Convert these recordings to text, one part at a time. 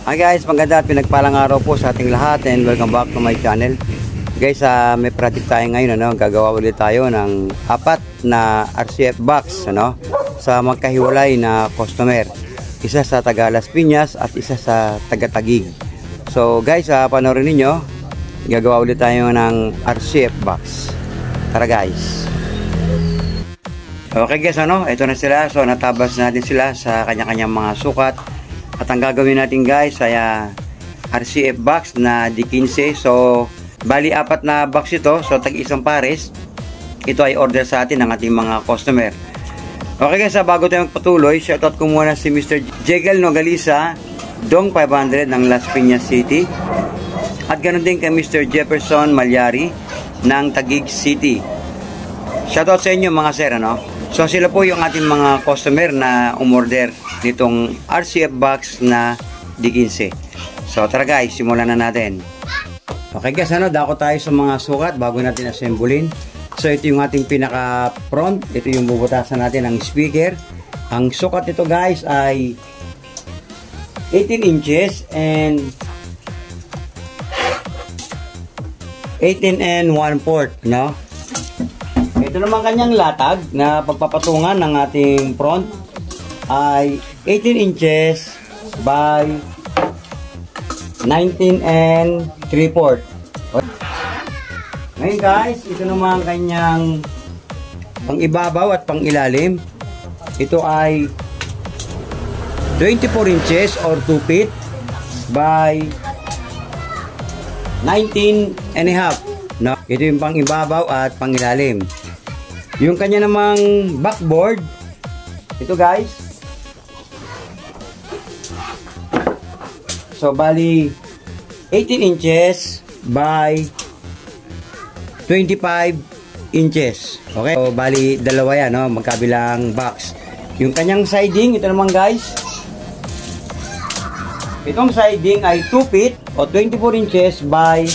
Hi guys, maganda at pinagpalang araw po sa ating lahat and welcome back to my channel. Guys, may project tayo ngayon, gagawa ulit tayo ng 4 na RCF box, sa magkahiwalay na customer. Isa sa taga Las Piñas at isa sa taga Taguig. So guys, panoorin ninyo, gagawa ulit tayo ng RCF box. Tara guys. Okay guys, ito na sila. So natabas natin sila sa kanya-kanyang mga sukat. At ang gagawin natin guys ay RCF box na D15. So bali 4 na box ito. So tag isang pares. Ito ay order sa atin ng ating mga customer. Okay guys, bago tayo magpatuloy, shoutout ko muna si Mr. Jegal Nogalisa, Dong 500 ng Las Piñas City. At ganoon din kay Mr. Jefferson Malyari ng Taguig City. Shoutout sa inyo mga sir, So sila po yung ating mga customer na umorder nitong RCF box na D15. So tara guys, simulan na natin. Okay guys, dako tayo sa mga sukat bago natin assemblein. So ito yung ating pinaka front. Ito yung bubutasan natin ng speaker. Ang sukat nito guys ay 18 inches and 18 and 1/4, Ito naman kanyang latag na pagpapatungan ng ating front ay 18 inches by 19 and 3/4. Ngayon guys, ito naman kanyang pang-ibabaw at pang-ilalim. Ito ay 24 inches or 2 feet by 19 and a half. Ito yung pang-ibabaw at pang-ilalim. Yung kanya namang backboard, ito guys. So bali 18 inches by 25 inches. Okay? So bali dalawa yan, magkabilang box. Yung kanyang siding, ito naman guys. Itong siding ay 2 feet o 24 inches by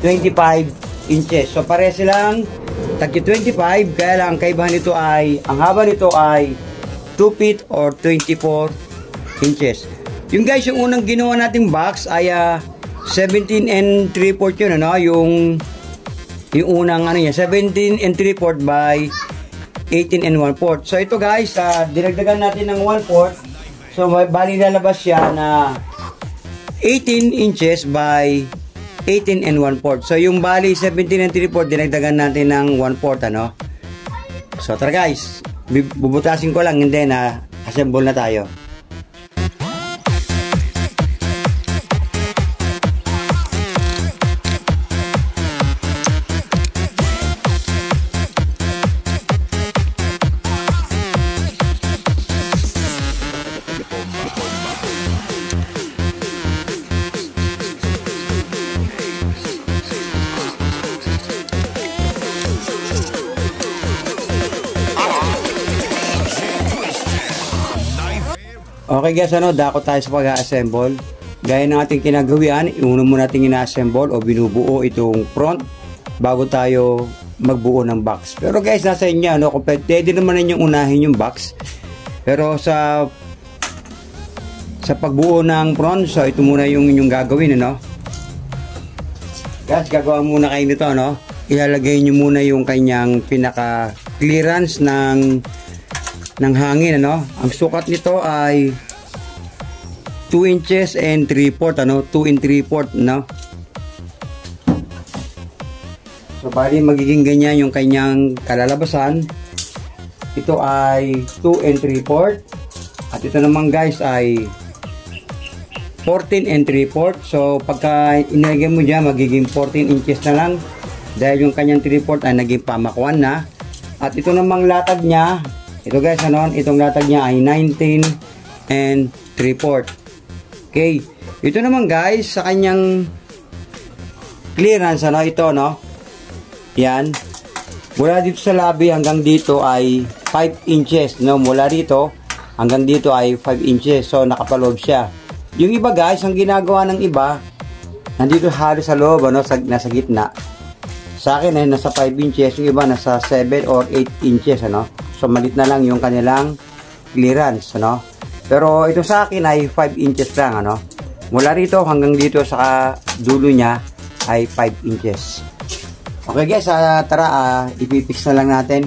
25 inches. So pare silang tagi 25, kaya lang kaibahan nito ay, ang haba nito ay 2 feet or 24 inches. Yung guys, yung unang ginawa nating box ay 17 and 3/4 yun, yung unang 17 and 3/4 by 18 and 1/4. So ito guys, dinagdagan natin ng 1/4. So bali lalabas siya na 18 inches by 18 and 1/4. So yung bali 17 and 3/4 dinagdagan natin ng 1/4, So tara guys, bubutasin ko lang, hindi na assemble na tayo. Okay guys, dako tayo sa pag-assemble. Gaya ng ating kinagawian, una muna natin ina-assemble o binubuo itong front bago tayo magbuo ng box. Pero guys, nasa inyo, pwede naman ninyong unahin yung box. Pero sa pagbuo ng front, so ito muna yung inyong gagawin, Guys, gagawa muna kayo nito, Ilalagay nyo muna yung kanyang pinaka clearance ng hangin, Ang sukat nito ay 2 inches and 3/4, 2 and 3/4, So bali magiging ganyan yung kanyang kalalabasan. Ito ay 2 and 3/4 at ito naman guys ay 14 and 3/4. So pagka inilagay mo dyan, magiging 14 inches na lang dahil yung kanyang 3/4 ay naging pamakwan na. At ito namang latag niya, ito guys, itong latag niya ay 19 and 3/4. Okay. Ito naman guys, sa kanyang clearance, ito, Yan. Mula dito sa labi hanggang dito ay 5 inches, Mula dito hanggang dito ay 5 inches. So, nakapaloob siya. Yung iba guys, ang ginagawa ng iba, nandito halos sa loob, nasa gitna. Sa akin ay nasa 5 inches, yung iba nasa 7 or 8 inches, So, malit na lang yung kanilang clearance, Pero ito sa akin ay 5 inches lang, ano. Mula rito hanggang dito sa dulo niya ay 5 inches. Okay guys, tara, ipipix na lang natin.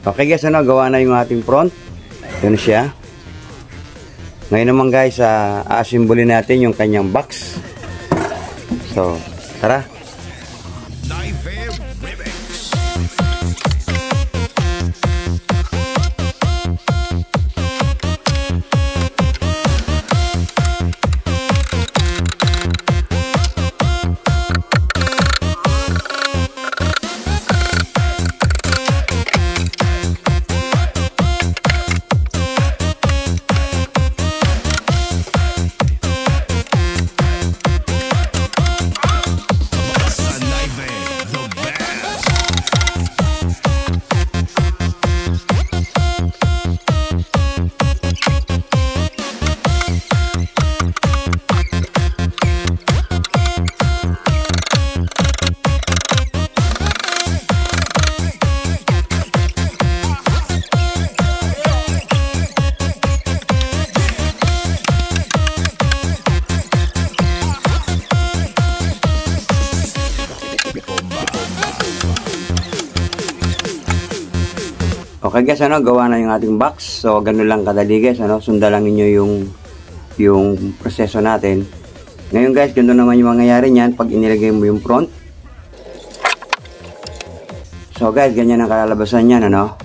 Okay guys, ano, gawa na yung ating front. Yun siya. Ngayon naman guys, a-assemble natin yung kanyang box. So, tara. Okay guys, ano, gawa na yung ating box. So, ganun lang kadali guys, ano, sundan lang niyo yung proseso natin. Ngayon guys, ganun naman yung mangyayari niyan pag inilagay mo yung front. So guys, ganyan ang kalalabasan niyan, ano.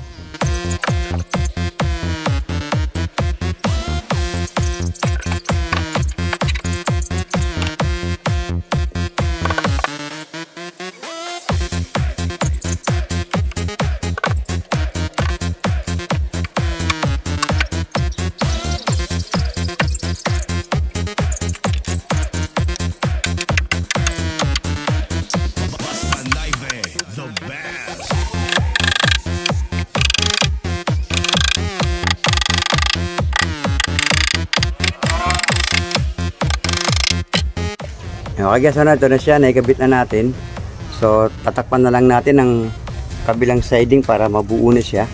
Okay guys, ano, ito na siya, naikabit na natin. So, tatakpan na lang natin ang kabilang siding para mabuo na siya.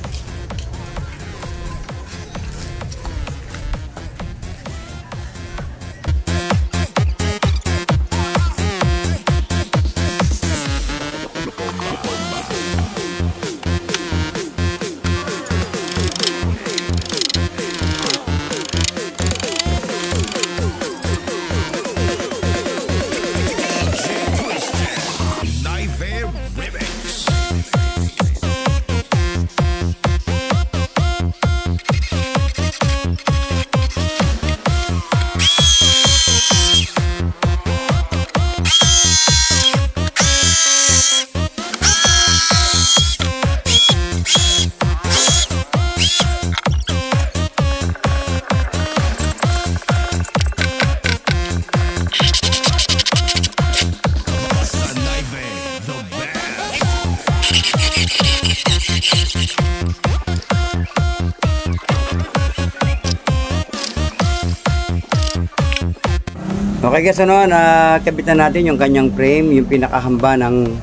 Okay guys, ano, nakabit na natin yung kanyang frame, yung pinakahamba ng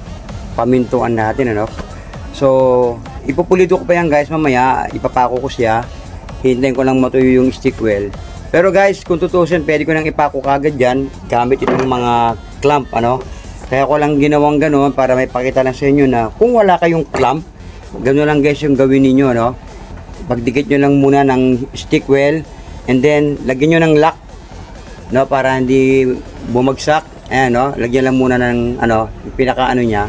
pamintuan natin, ano. So, ipupulido ko pa yan guys, mamaya ipapako ko siya. Hintayin ko lang matuyo yung stick well. Pero guys, kung tutusin, pwede ko nang ipako kagad yan gamit itong mga clamp, ano. Kaya ko lang ginawang gano'n para may pakita lang sa inyo na kung wala kayong clamp, gano'n lang guys yung gawin niyo, no. Pagdikit nyo lang muna ng stick well, and then lagyan nyo ng lock, no, para hindi bumagsak. Ayan, no, lagyan lang muna ng ano, yung pinaka ano niya.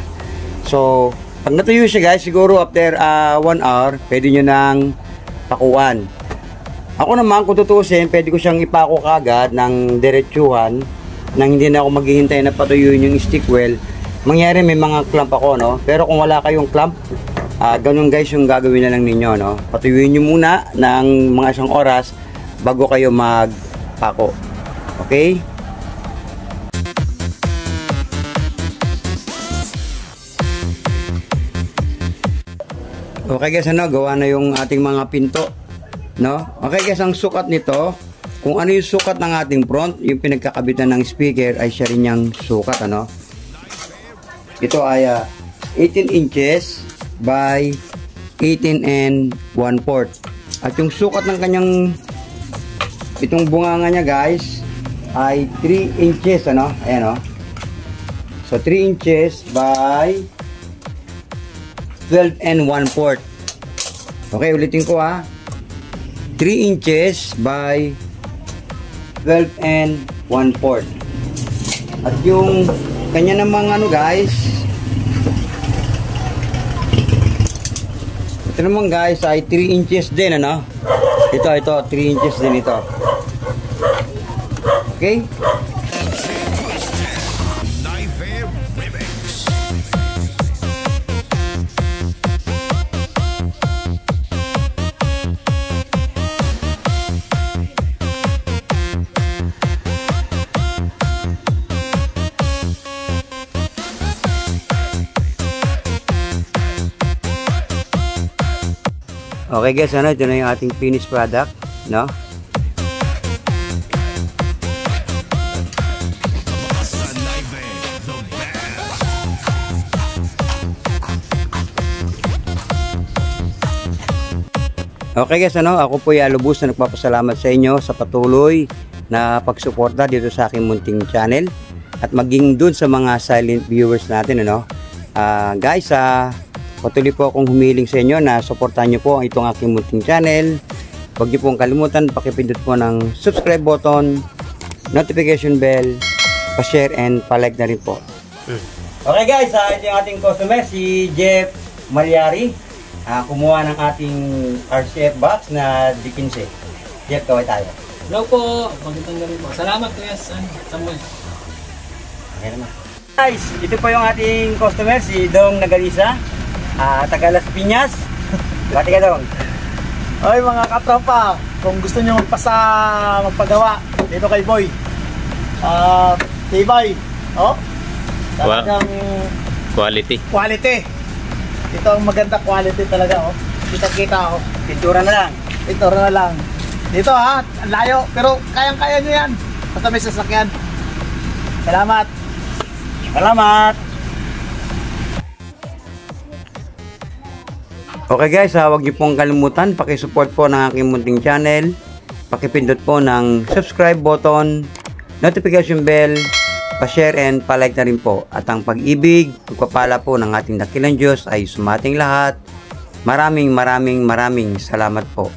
So, Pag natuyo siya guys, siguro after 1 hour, pwede nyo nang pakuan. Ako naman, kung tutusin, pwede ko siyang ipako kagad ng diretsuhan nang hindi na ako maghihintay na patuyuin yung stick well. Mangyari may mga clamp ako, no? Pero kung wala kayong clamp, ganun guys yung gagawin na lang ninyo, no? Patuyuin nyo muna ng mga 1 oras bago kayo magpako. Okay? Okay guys, gawa na yung ating mga pinto, no? Okay guys, ang sukat nito, kung ano yung sukat ng ating front, yung pinagkakabitan ng speaker ay siya rin yung sukat, ano? Ito ay 18 inches by 18 and 1/4. At yung sukat ng kanyang itong bunganga niya guys ay 3 inches, ano? Ayan, oh. So 3 inches by 12 and 1/4. Okay, ulitin ko 3 inches by 12 and 1/4. At yung kanya namang guys, ito naman guys ay 3 inches din, ano? Ito 3 inches din ito. Okay? Okay guys, ito na yung ating finished product, no? Okay guys, ako po ay lubos na nagpapasalamat sa inyo sa patuloy na pagsuporta dito sa aking munting channel at maging dun sa mga silent viewers natin, guys, patuloy po akong humiling sa inyo na suportahan nyo po itong aking munting channel. Huwag nyo pong kalimutan, pakipindot po ng subscribe button, notification bell, pa-share and pa-like na rin po. Okay guys, ito yung ating customer, si Jeff Malyari. Kumuha ng ating RCF box na D15. Jeff, kaway tayo. Hello po, magandang gabi po. Salamat kuya Samuel. Okay naman. Guys, ito po yung ating customer, si Dong Nagalisa. Taga Las Piñas. Bati ka Dong. Oy mga katropa, kung gusto nyo magpagawa dito kay Boy, tibay, talagang quality. Ito ang maganda quality talaga, kita Pintura na lang. Dito ang layo, pero kayang-kaya nyo yan basta may sasakyan. Salamat. Okay guys, huwag niyo pong kalimutan, paki-support po ng aking munting channel. Paki-pindot po ng subscribe button, notification bell, pa-share and pa-like na rin po. At ang pag-ibig, pagpapala po ng ating dakilang Diyos ay sumating lahat. Maraming salamat po.